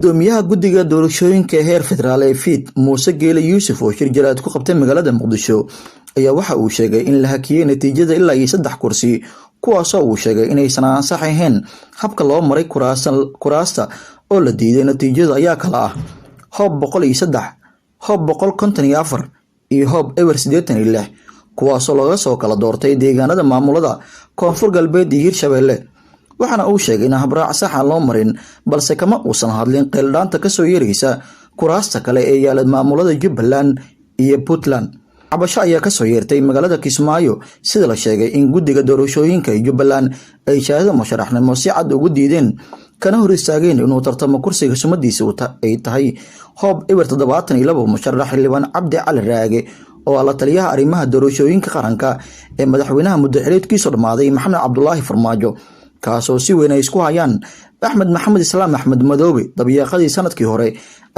gudoomiyaha guddiga doorashooyinka heer federaal ee fiid muuse geele yuusuf oo shir jaraad ku qabtay magaalada muqdisho ayaa waxa uu sheegay in la hakiyay natiijada ilaa iyo 3 kursi kuwaasoo uu sheegay inaysan ansax ahayn habka loo maray kuraasta oo la diiday. natiijada ayaa kala ah hoob 103 hoob 154 iyo hoob ewer 86 kuwaasoo laga soo kala doortay deegaanada maamulada koonfur galbeed iyo hirshabeelle. waxaana uu sheegay in habraac sax ah loo marin balse kama uusan hadlin qeeldhaanta ka soo yeeraysa kuraasta kale ee yaala maamulada Jubbaland iyo Puntland. cabasho ayaa ka soo yeertay magaalada Kismaayo sida la sheegay in guddiga doorashooyinka Jubbaland ay shahaado musharaxnimo si cad ugu diideen kana hor istaageen inuu tartamo kursiga sumadiisa ay tahay hoob ewer 72 musharax xildhibaan Cabdi Cali Raage oo la taliyaha arrimaha doorashooyinka qaranka ee madaxweynaha muddo-xileedkiisa dhamaaday Maxamed Cabdullaahi Farmaajo kaasoo si weyn ay isku hayaan Axmed Maxamed Islaam Axmed Madoobe. dabiiqadii sanadkii hore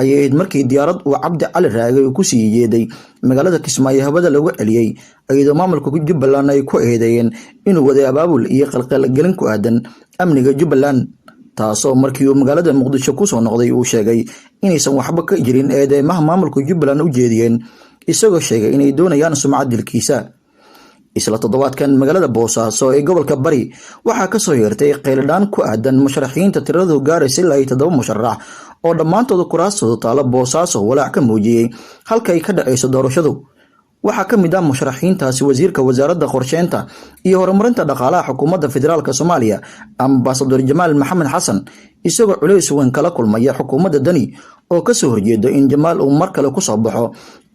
ayay ahayd markii diyaarad uu Cabdi Cali Raage ku sii yeeday magaalada Kismaayo habada lagu celiyay iyadoo maamulka Jubbaland ay ku eedeeyeen inuu waday abaabul iyo qalqalgelin ku aadan amniga Jubbaland, taasoo markii uu magaalada Muqdisho ku soo noqday uu sheegay inaysan waxba ka jirin eedeymaha maamulka Jubbaland u jeediyeen, isagoo sheegay inay doonayaan sumcad dilkiisa. isla toddobaadkan magaalada Boosaaso ee gobolka Bari waxaa ka soo yeertay qeeldhaan ku aadan musharaxiinta tiradu gaaraysa ilaa 7 musharax oo dhammaantood kuraastooda taala Boosaaso walaac ka muujiyay halka ay ka dhacayso doorashadu. waxaa ka mid ah musharaxiintaasi wasiirka wasaaradda qorsheynta iyo horumarinta dhaqaalaha xukuumadda federaalka Soomaaliya Ambassador Jamaal Maxamed Xasan, isagoo culays weyn kala kulmaya xukuumadda Dani oo ka soo horjeeda in Jamaal uu mar kale ku soo baxo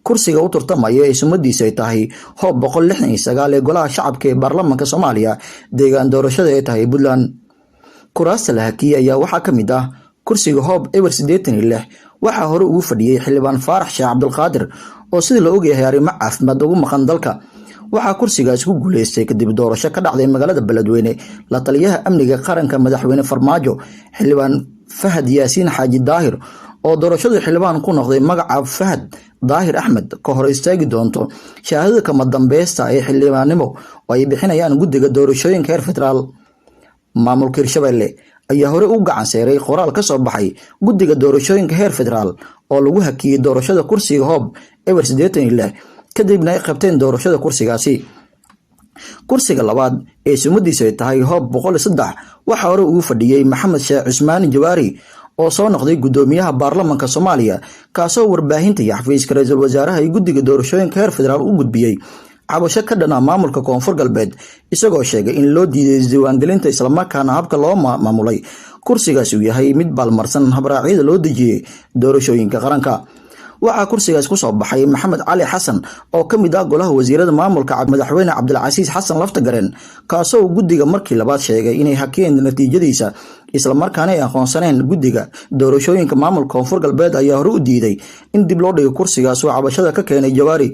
kursiga u tartamaya ee sumadiisa ay tahay hoob 169 ee golaha shacabka ee baarlamaanka Soomaaliya deegaan doorashada ay tahay Puntland. kuraasta la hakiyay ayaa waxaa ka mid ah kursiga hoob ewer 86 waxaa hore ugu fadhiyay xildhibaan Faarax Sheekh Cabdulqaadir oo sida la ogyahay arrimo caafimaad ugu maqan dalka. waxaa kursigaas ku guuleystay kadib doorasho ka dhacday magaalada Beledweyne la taliyaha amniga qaranka madaxweyne Farmaajo xildhibaan Fahad Yaasiin Xaaji Daahir oo doorashada xildhibaan ku noqday magaca Fahad Daahir Ahmed ka hor istaagi doonto shahaadada kama dambaysta ee xildhibaanimo oo ay bixinayaan guddiga doorashooyinka heer federaal. maamulka Hirshabeelle ayaa hore u gacan seeray qoraal ka soo baxay guddiga doorashooyinka heer federaal oo lagu hakiyay doorashada kursiga hoob ewer 86 kadibna ay qabteen doorashada kursigaasi. kursiga labaad ee sumadiisa ay tahay hoob 103 waxaa hore ugu fadhiyay Maxamed Sheekh Cusmaan Jawaari oo soo noqday gudoomiyaha baarlamaanka Soomaaliya kaasoo warbaahinta iyo xafiiska ra'iisul wasaaraha ay guddiga doorashooyinka heer federaal u gudbiyay cabasho ka dhan ah maamulka koonfur galbeed, isagoo sheegay in loo diiday diiwaangelinta isla markaana habka loo maamulay kursigaas uu yahay mid balmarsan habraacyada loo dejiyay doorashooyinka qaranka. waxaa kursigaas ku soo baxay Maxamed Cali Xasan oo ka mid ah golaha wasiirada maamulka madaxweyne Cabdilcasiis Xasan Laftagareen, kaasoo guddiga markii labaad sheegay inay hakiyeen natiijadiisa isla markaana ay aqoonsaneen guddiga doorashooyinka maamulka koonfur galbeed ayaa hore u diiday in dib loo dhigo kursigaas oo cabashada ka keenay Jawaari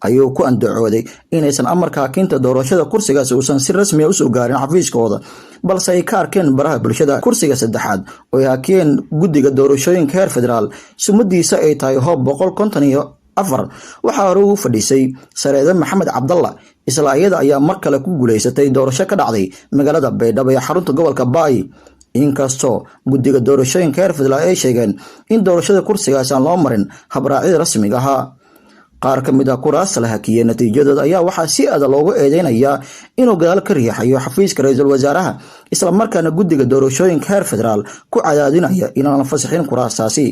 ayuu ku andacooday inaysan amarka hakinta doorashada kursigaas uusan si rasmi ah u soo gaarin xafiiskooda balse ay ka arkeen baraha bulshada. kursiga saddexaad oo ay hakiyeen guddiga doorashooyinka heer federaal sumadiisa ay tahay hoob 154 waxaa hore ugu fadhisay Sareeda Maxamed Cabdalla. isla iyada ayaa mar kale ku guuleysatay doorasho ka dhacday magaalada Baydhabo ee xarunta gobolka Baay, inkastoo guddiga doorashooyinka heer federaal ay sheegeen in doorashada kursigaas aan loo marin habraacyada rasmiga ah. qaar ka mid ah kuraasta la hakiyay natiijadooda ayaa waxaa si adag loogu eedeynayaa inuu gadaal ka riixayo xafiiska ra'iisul wasaaraha isla markaana guddiga doorashooyinka heer federaal ku cadaadinaya inaan la fasaxin kuraastaasi.